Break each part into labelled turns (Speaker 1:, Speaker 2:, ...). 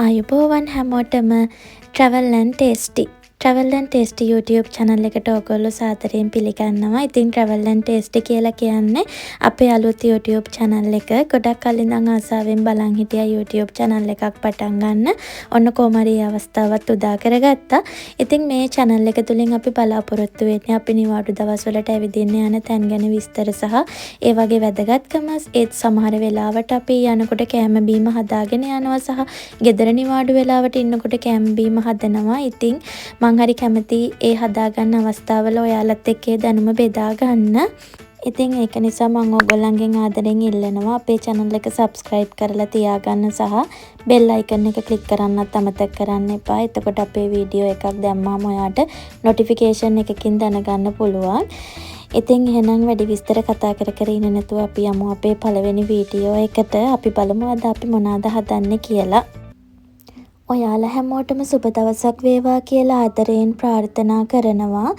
Speaker 1: ආයුබෝවන් හැමෝටම travel and tasty YouTube channel එකට ඔයගොල්ලෝ සාදරයෙන් පිළිගන්නවා. ඉතින් travel and tasty කියලා කියන්නේ අපේ අලුත් YouTube channel එක. ගොඩක් කලින් ඉඳන් ආසාවෙන් බලන් හිටියා YouTube channel එකක් පටන් ගන්න. ඔන්න කොහමරි අවස්ථාවක් උදා කරගත්තා. ඉතින් මේ channel එක තුලින් අපි බලාපොරොත්තු වෙන්නේ අපි නිවාඩු දවස්වලට ඇවිදින්න යන තැන් ගැන විස්තර සහ ඒ වගේ වැදගත්කම ඒත් සමහර වෙලාවට අපි යනකොට කෑම බීම හදාගෙන යනවා සහ ගෙදර නිවාඩු වෙලාවට ඉන්නකොට කෑම බීම හදනවා. ඉතින් මං හරි කැමති ඒ හදාගන්න අවස්ථාවල ඔයාලත් එක්ක දැනුම බෙදා ගන්න. ඉතින් ඒක නිසා මම ඔයගොල්ලන්ගෙන් ආදරෙන් ඉල්ලනවා අපේ channel එක subscribe කරලා තියාගන්න සහ bell icon එක click කරන්නත් අමතක කරන්න එපා. එතකොට අපේ වීඩියෝ එකක් දැම්මම ඔයාට notification එකකින් දැනගන්න පුළුවන්. ඉතින් එහෙනම් වැඩි විස්තර කතා කර ඉන්න නැතුව අපි යමු අපේ පළවෙනි වීඩියෝ එකට. අපි බලමු අද අපි මොනවද හදන්නේ කියලා. ඔයාලා හැමෝටම සුබ දවසක් වේවා කියලා ආදරයෙන් ප්‍රාර්ථනා කරනවා.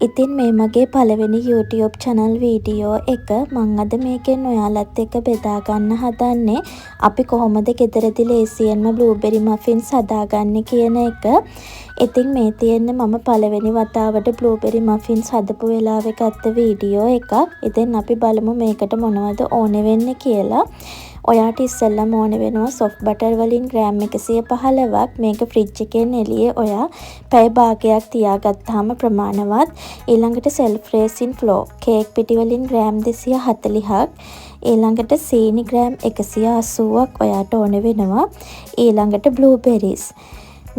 Speaker 1: ඉතින් මේ මගේ පළවෙනි YouTube channel වීඩියෝ එක මං අද මේකෙන් ඔයාලත් එක්ක බෙදා ගන්න හදන්නේ. අපි කොහොමද ගෙදරදී ලේසියෙන්ම බ්ලූබෙරි මෆින්ස් හදාගන්නේ කියන එක. ඉතින් මේ තියෙන්නේ මම පළවෙනි වතාවට බ්ලූබෙරි මෆින්ස් හදපු වෙලාවේ ගත්ත වීඩියෝ එකක්. ඉතින් අපි බලමු මේකට මොනවද ඕනේ වෙන්නේ කියලා. ඔයාට ඉස්සෙල්ලම ඕන වෙනවා soft butter වලින් ග්‍රෑම් 115ක්. මේක ෆ්‍රිජ් එකෙන් එළියේ ඔයා පැය භාගයක් තියාගත්තාම ප්‍රමාණවත්. ඊළඟට self raising flour කේක් පිටි වලින් ග්‍රෑම් 240ක්. ඊළඟට සීනි ග්‍රෑම් 180ක් ඔයාට ඕන වෙනවා. ඊළඟට blueberries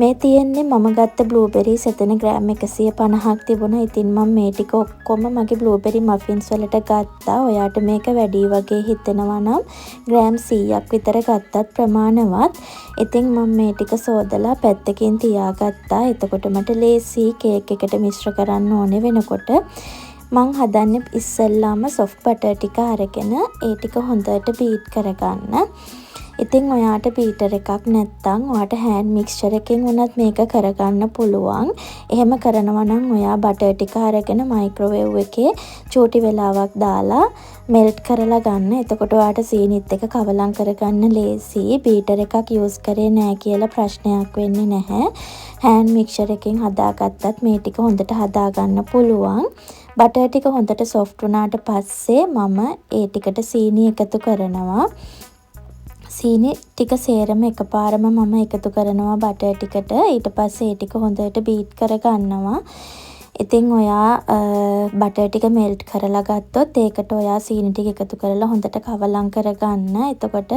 Speaker 1: මේ තියෙන්නේ මම ගත්ත බ්ලූබෙරිස් එතන ග්‍රෑම් 150ක් තිබුණා. ඉතින් මම මේ ටික ඔක්කොම මගේ බ්ලූබෙරි මෆින්ස් වලට ගත්තා. ඔයාට මේක වැඩි වගේ හිතෙනවා නම් ග්‍රෑම් 100ක් විතර ගත්තත් ප්‍රමාණවත්. ඉතින් මම මේ ටික සෝදලා පැත්තකින් තියාගත්තා. එතකොට මට ලේසි කේක් එකට මිශ්‍ර කරන්න ඕනේ වෙනකොට මං හදන්නේ ඉස්සෙල්ලාම soft butter ටික අරගෙන ඒ ටික හොඳට බීට් කරගන්න. ඉතින් ඔයාට බීටර් එකක් නැත්නම් ඔයාට hand mixture එකෙන් උනත් මේක කරගන්න පුළුවන්. එහෙම කරනවා නම් ඔයා බටර් ටික අරගෙන මයික්‍රෝවේව් එකේ චූටි වෙලාවක් දාලා මෙල්ට් කරලා ගන්න. එතකොට ඔයාට සීනිත් එක කවලම් කරගන්න ලේසි. බීටර් එකක් යූස් කරේ නැහැ කියලා ප්‍රශ්නයක් වෙන්නේ නැහැ. hand mixture එකෙන් හදාගත්තත් මේ ටික හොඳට හදාගන්න පුළුවන්. බටර් ටික හොඳට soft වුණාට පස්සේ මම ඒ ටිකට සීනි එකතු කරනවා. සීනි ටික සේරම එකපාරම මම එකතු කරනවා බටර් ටිකට. ඊට පස්සේ ඒ ටික හොඳට බීට් කරගන්නවා. ඉතින් ඔයා බටර් ටික මෙල්ට් කරලා ගත්තොත් ඒකට ඔයා සීනි ටික එකතු කරලා හොඳට කවලම් කරගන්න. එතකොට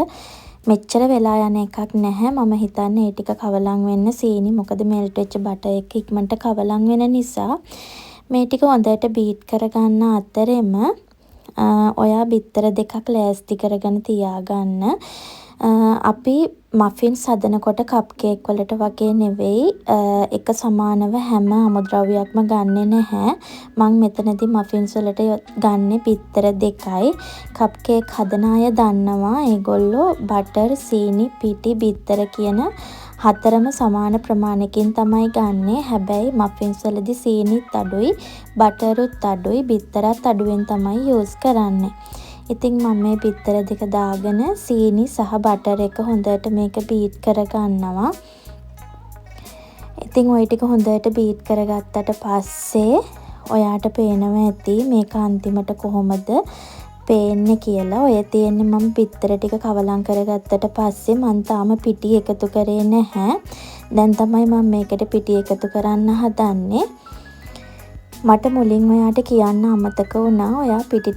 Speaker 1: මෙච්චර වෙලා යන එකක් නැහැ. මම හිතන්නේ ඒ ටික කවලම් වෙන්න සීනි මොකද මෙල්ට් වෙච්ච බටර් එක ඉක්මනට කවලම් වෙන නිසා. මේ ටික හොඳට බීට් කරගන්න අතරෙම ඔයා බිත්තර දෙකක් ලෑස්ති කරගෙන තියාගන්න. අපි මෆින්ස් හදනකොට කප් කේක් වලට වගේ නෙවෙයි එක සමානව හැම අමුද්‍රව්‍යයක්ම ගන්නෙ නැහැ. මං මෙතනදී මෆින්ස් වලට ගන්නෙ බිත්තර දෙකයි. කප් කේක් හදන අය දන්නවා ඒගොල්ලෝ බටර් සීනි පිටි බිත්තර කියන හතරම සමාන ප්‍රමාණයකින් තමයි ගන්නෙ. හැබැයි මෆින්ස් වලදී සීනිත් අඩුයි බටරුත් අඩුයි බිත්තරත් අඩුවෙන් තමයි යූස් කරන්නේ. ඉතින් මම මේ බිත්තර දෙක දාගෙන සීනි සහ බටර් එක හොඳට මේක බීට් කරගන්නවා. ඉතින් ওই ටික හොඳට බීට් කරගත්තට පස්සේ ඔයාට පේනවා ඇති මේක අන්තිමට කොහොමද පේන්නේ කියලා. ඔය තියෙන්නේ මම බිත්තර ටික කවලම් කරගත්තට පස්සේ මම තාම පිටි එකතු කරේ නැහැ. දැන් තමයි මම මේකට පිටි එකතු කරන්න හදන්නේ. මට මුලින් ඔයාට කියන්න අමතක වුණා. ඔයා පිටි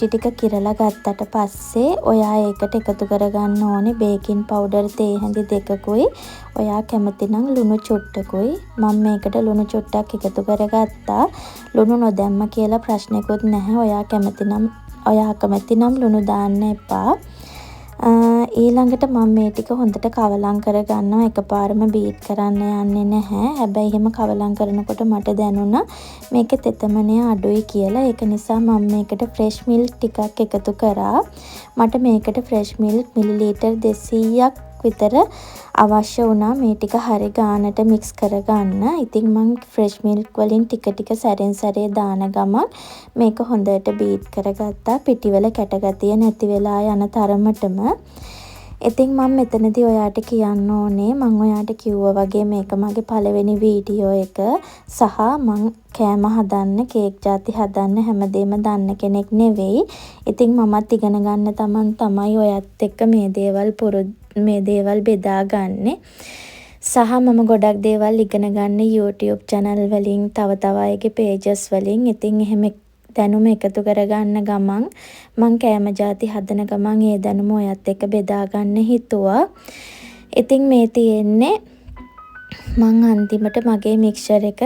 Speaker 1: ටික කිරලා ගත්තට පස්සේ ඔයා ඒකට එකතු කරගන්න ඕනේ බේකින් පවුඩර් තේ හැඳි දෙකකුයි. ඔයා කැමති නම් ලුණු චුට්ටකුයි. මම මේකට ලුණු චුට්ටක් එකතු කරගත්තා. ලුණු නොදැම්ම කියලා ප්‍රශ්නකුත් නැහැ. ඔයා කැමති නම් ලුණු දාන්න එපා. ඊළඟට මම මේ ටික හොඳට කවලම් කරගන්නවා. එකපාරම බීට් කරන්න යන්නේ නැහැ. හැබැයි එහෙම කවලම් කරනකොට මට දැනුණා මේකේ තෙතමනය අඩුයි කියලා. ඒක නිසා මම මේකට ෆ්‍රෙෂ් මිල්ක් ටිකක් එකතු කරා. මට මේකට ෆ්‍රෙෂ් මිල්ක් මිලිලීටර් 200ක් විතර අවශ්‍ය වුණා මේ ටික හරි ගානට මික්ස් කරගන්න. ඉතින් මම ෆ්‍රෙෂ් මිල්ක් වලින් ටික ටික සැරෙන් සැරේ දාන ගමන් මේක හොඳට බීට් කරගත්තා. පිටිවල කැටගතිය නැති වෙලා යන තරමටම. ඉතින් මම මෙතනදී ඔයාට කියන්න ඕනේ මම ඔයාට කිව්වා වගේ මේක මගේ පළවෙනි වීඩියෝ එක සහ මං කෑම හදන්න කේක් ಜಾති හදන්න හැමදේම දන්න කෙනෙක් නෙවෙයි. ඉතින් මමත් ඉගෙන ගන්න තමයි ඔයත් එක්ක මේ දේවල් බෙදාගන්නේ. සහ මම ගොඩක් දේවල් ඉගෙන ගන්න YouTube channel වලින් තව අයගේ pages වලින්. ඉතින් එහෙම දැනුම එකතු කරගන්න ගමන් මං කෑම ಜಾති හදන ගමන් ඒ දැනුම ඔයත් එක්ක බෙදා ගන්න හිතුවා. ඉතින් මේ තියෙන්නේ මං අන්තිමට මගේ මික්සර් එක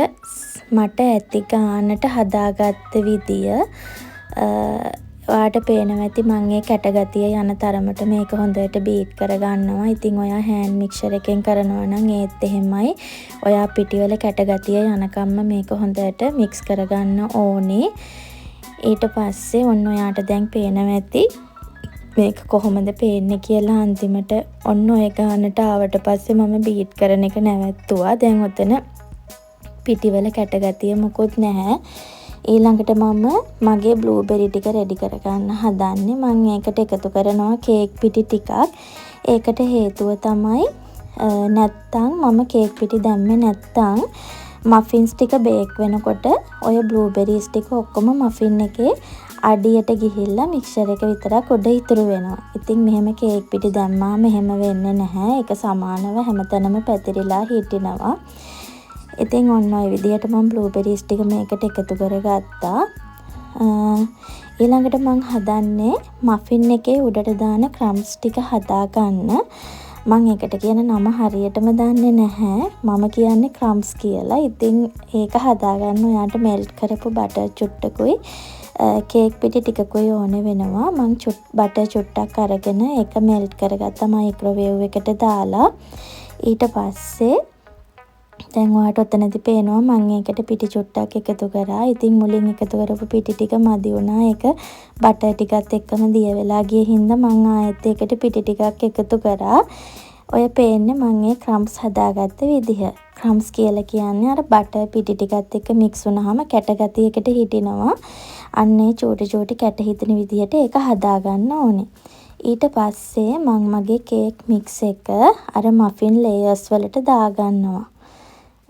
Speaker 1: මට ඇති ගානට හදාගත්ත විදිය. ඔයාට පේනවා ඇති මං ඒ කැටගතිය යන තරමට මේක හොඳට බීට් කරගන්නවා. ඉතින් ඔයා හෑන්ඩ් මික්සර් එකෙන් කරනවා නම් ඒත් එහෙමයි. ඔයා පිටිවල කැටගතිය යනකම්ම මේක හොඳට මික්ස් කරගන්න ඕනේ. ඊට පස්සේ ඔන්න ඔයාට දැන් පේනවා ඇති මේක කොහොමද පේන්නේ කියලා. අන්තිමට ඔන්න ඔය ගානට ආවට පස්සේ මම බීට් කරන එක නැවැත්තුවා. දැන් ඔතන පිටිවල කැටගතිය මොකුත් නැහැ. ඊළඟට මම මගේ බ්ලූබෙරි ටික රෙඩි කරගන්න හදන්නේ. මම ඒකට එකතු කරනවා කේක් පිටි ටිකක්. ඒකට හේතුව තමයි නැත්තම් මම කේක් පිටි දැම්මේ නැත්තම් මෆින්ස් ටික බේක් වෙනකොට ඔය බ්ලූබෙරිස් ටික ඔක්කොම මෆින් එකේ අඩියට ගිහිල්ලා මික්සර් එක විතරක් උඩ ඉතුරු වෙනවා. ඉතින් මෙහෙම කේක් පිටි දැම්මාම එහෙම වෙන්නේ නැහැ. ඒක සමානව හැමතැනම පැතිරිලා හිටිනවා. ඉතින් ඔන්න ඔය විදිහට මම බ්ලූබෙරිස් ටික මේකට එකතු කරගත්තා. ඊළඟට මම හදන්නේ මෆින් එකේ උඩට දාන ක්‍රම්ස් ටික හදාගන්න. මම ඒකට කියන නම හරියටම දන්නේ නැහැ. මම කියන්නේ ක්‍රම්ස් කියලා. ඉතින් ඒක හදාගන්න ඔයාට මෙල්ට් කරපු බටර් චුට්ටකුයි කේක් පිටි ටිකකුයි ඕනේ වෙනවා. මම බටර් චුට්ටක් අරගෙන ඒක මෙල්ට් කරගත්තා මයික්‍රෝවේව් එකට දාලා. ඊට පස්සේ දැන් ඔයාට ඔතනදි පේනවා මම ඒකට පිටි චුට්ටක් එකතු කරා. ඉතින් මුලින් එකතු කරපු පිටි ටික මදි වුණා. ඒක බටර් ටිකත් එක්කම දිය වෙලා ගිය හින්දා මම ආයෙත් ඒකට පිටි ටිකක් එකතු කරා. ඔය පේන්නේ මම ඒ ක්‍රම්ස් හදාගත්ත විදිහ. ක්‍රම්ස් කියලා කියන්නේ අර බටර් පිටි ටිකත් එක්ක මික්ස් වුණාම කැටගතියකට හිටිනවා. අන්නේ චූටි කැට හිතෙන විදිහට ඒක හදාගන්න ඕනේ. ඊට පස්සේ මම මගේ කේක් මික්ස් එක අර මෆින් ලේයර්ස් වලට දාගන්නවා.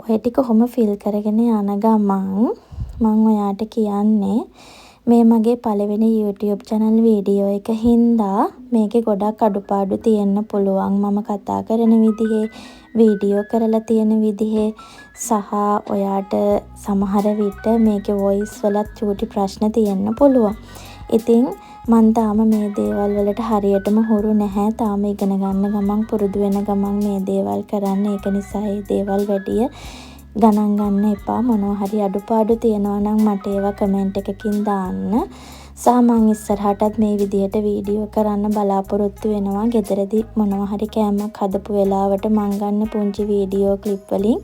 Speaker 1: ඔය ටික කොහොම ෆිල් කරගෙන යන ගමන් මම ඔයාට කියන්නේ මේ මගේ පළවෙනි YouTube channel වීඩියෝ එක හින්දා මේකේ ගොඩක් අඩුපාඩු තියෙන්න පුළුවන්. මම කතා කරන විදිහේ, වීඩියෝ කරලා තියෙන විදිහේ සහ ඔයාට සමහර විට මේකේ වොයිස් වලත් චූටි ප්‍රශ්න තියෙන්න පුළුවන්. ඉතින් මම තාම මේ දේවල් වලට හරියටම හුරු නැහැ. තාම ඉගෙන ගන්න ගමන් පුරුදු වෙන ගමන් මේ දේවල් කරන්න. ඒක නිසා මේ දේවල් වැඩිය ගණන් ගන්න එපා. මොනවා හරි අඩුපාඩු තියෙනවා නම් මට ඒවා කමෙන්ට් එකකින් දාන්න. සහ මම ඉස්සරහටත් මේ විදිහට වීඩියෝ කරන්න බලාපොරොත්තු වෙනවා. ගෙදරදී මොනවා හරි කෑමක් හදපු වෙලාවට මම ගන්න පුංචි වීඩියෝ ක්ලිප් වලින්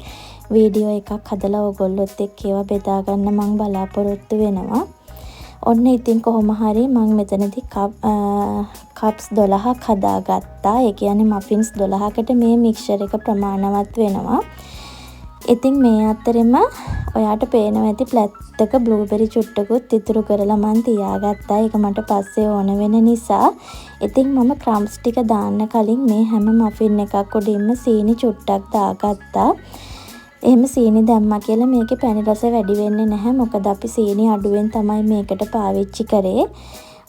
Speaker 1: වීඩියෝ එකක් හදලා ඔයගොල්ලොත් එක්ක ඒවා බෙදා ගන්න මම බලාපොරොත්තු වෙනවා. ඔන්න ඉතින් කොහොම හරි මම මෙතනදී කප්ස් 12ක් හදාගත්තා. ඒ කියන්නේ මෆින්ස් 12කට මේ මික්ස්චර් එක ප්‍රමාණවත් වෙනවා. ඉතින් මේ අතරෙම ඔයාට පේනවා ඇති ප්ලැට් එක බ්ලූබෙරි චුට්ටකුත් ඉතුරු කරලා මම තියාගත්තා. ඒක මට පස්සේ ඕන වෙන නිසා. ඉතින් මම ක්‍රම්ස් ටික දාන්න කලින් මේ හැම මෆින් එකක් උඩින්ම සීනි චුට්ටක් දාගත්තා. එහෙම සීනි දැම්මා කියලා මේකේ පැණි රස වැඩි වෙන්නේ නැහැ. මොකද අපි සීනි අඩුවෙන් තමයි මේකට පාවිච්චි කරේ.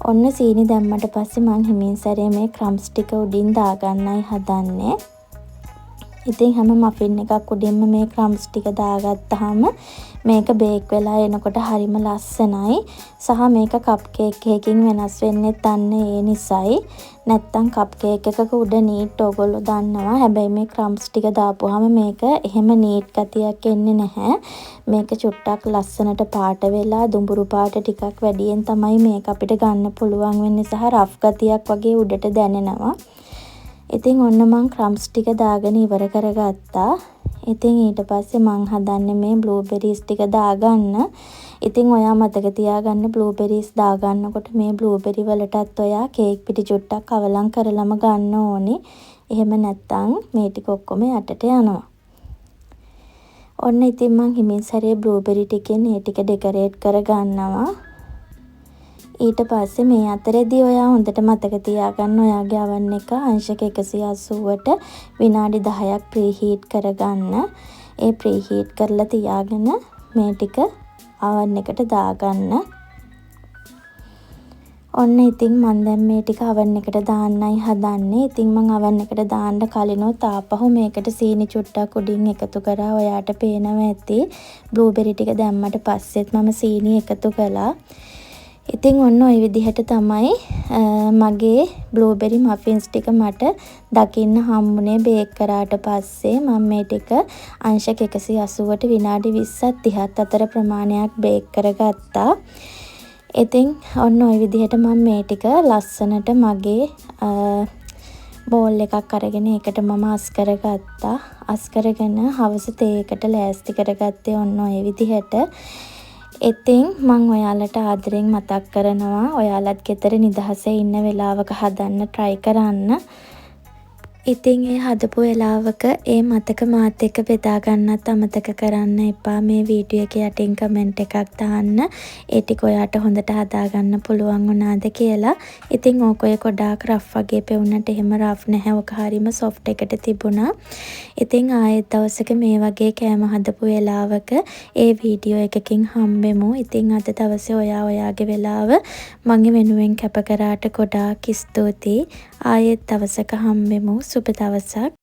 Speaker 1: ඔන්න සීනි දැම්මට පස්සේ මම හිමින් සැරේ මේ ක්‍රම්ස් ටික උඩින් දාගන්නයි හදන්නේ. ඉතින් හැම මෆින් එකක් උඩින්ම මේ ක්‍රම්ස් ටික දාගත්තාම මේක බේක් වෙලා එනකොට හරිම ලස්සනයි. සහ මේක කප් කේක් එකකින් වෙනස් වෙන්නේ නැත්නම් ඒ නිසයි. නැත්තම් කප් කේක් එකක උඩ නීට් ඔයගොල්ලෝ දන්නවා. හැබැයි මේ ක්‍රම්ස් ටික දාපුවාම මේක එහෙම නීට් ගතියක් එන්නේ නැහැ. මේක චුට්ටක් ලස්සනට පාට වෙලා දුඹුරු පාට ටිකක් වැඩියෙන් තමයි මේක අපිට ගන්න පුළුවන් වෙන්නේ සහ රෆ් ගතියක් වගේ උඩට දැනෙනවා. ඉතින් ඔන්න මම ක්‍රම්ස් ටික දාගෙන ඉවර කරගත්තා. ඉතින් ඊට පස්සේ මම හදන්නේ මේ බ්ලූබෙරිස් ටික දාගන්න. ඉතින් ඔයා මතක තියාගන්න බ්ලූබෙරිස් දාගන්නකොට මේ බ්ලූබෙරි වලටත් ඔයා කේක් පිටි චුට්ටක් අවලං කරලම ගන්න ඕනේ. එහෙම නැත්නම් මේ ටික ඔක්කොම යටට යනවා. ඔන්න ඉතින් මම හිමින් සැරේ බ්ලූබෙරි ටිකෙන් මේ ටික ඩෙකොරේට් කරගන්නවා. ඊට පස්සේ මේ අතරෙදී ඔයා හොඳට මතක තියාගන්න ඔයාගේ oven එක අංශක 180ට විනාඩි 10ක් ප්‍රීහීට් කරගන්න. ඒ ප්‍රීහීට් කරලා තියාගෙන මේ ටික oven එකට දාගන්න. ඔන්න ඉතින් මම දැන් මේ ටික oven එකට දාන්නයි හදන්නේ. ඉතින් මම oven එකට දාන්න කලිනුත් ආපහු මේකට සීනි චුට්ටක් උඩින් එකතු කරා. ඔයාට පේනවා ඇති. බ්ලූබෙරි ටික දැම්මට පස්සෙත් මම සීනි එකතු කළා. ඉතින් ඔන්න ওই විදිහට තමයි මගේ බ්ලූබෙරි මෆින්ස් ටික මට දකින්න හම්බුනේ බේක් කරාට පස්සේ. මම මේ ටික අංශක 180ට විනාඩි 20ත් 30ත් අතර ප්‍රමාණයක් බේක් කරගත්තා. ඉතින් ඔන්න ওই විදිහට මම මේ ටික ලස්සනට මගේ බෝල් එකක් අරගෙන ඒකට මම අස් කරගත්තා. අස් කරගෙන හවස තේකට ලෑස්ති කරගත්තේ ඔන්න ওই විදිහට. ඉතින් මම ඔයාලට ආදරෙන් මතක් කරනවා ඔයාලත් ගෙදර නිදහසේ ඉන්න වෙලාවක හදන්න try කරන්න. ඉතින් ඒ හදපු වෙලාවක ඒ මතක මාත් එක්ක බෙදා ගන්නත් අමතක කරන්න එපා. මේ වීඩියෝ එක යටින් කමෙන්ට් එකක් දාන්න. ඒ ටික ඔයාට හොඳට හදා ගන්න පුළුවන් වුණාද කියලා. ඉතින් ඕක ඔය ගොඩාක් රෆ් වගේ පෙවුනට එහෙම රෆ් නැහැ. ඕක හරීම සොෆ්ට් එකට තිබුණා. ඉතින් ආයෙත් දවසක මේ වගේ කෑම හදපු වෙලාවක ඒ වීඩියෝ එකකින් හම්බෙමු. ඉතින් අද දවසේ ඔයාගේ වෙලාව මගේ වෙනුවෙන් කැප කරාට ගොඩාක් ස්තුතියි. ආයෙත් දවසක හම්බෙමු. සුබ දවසක්.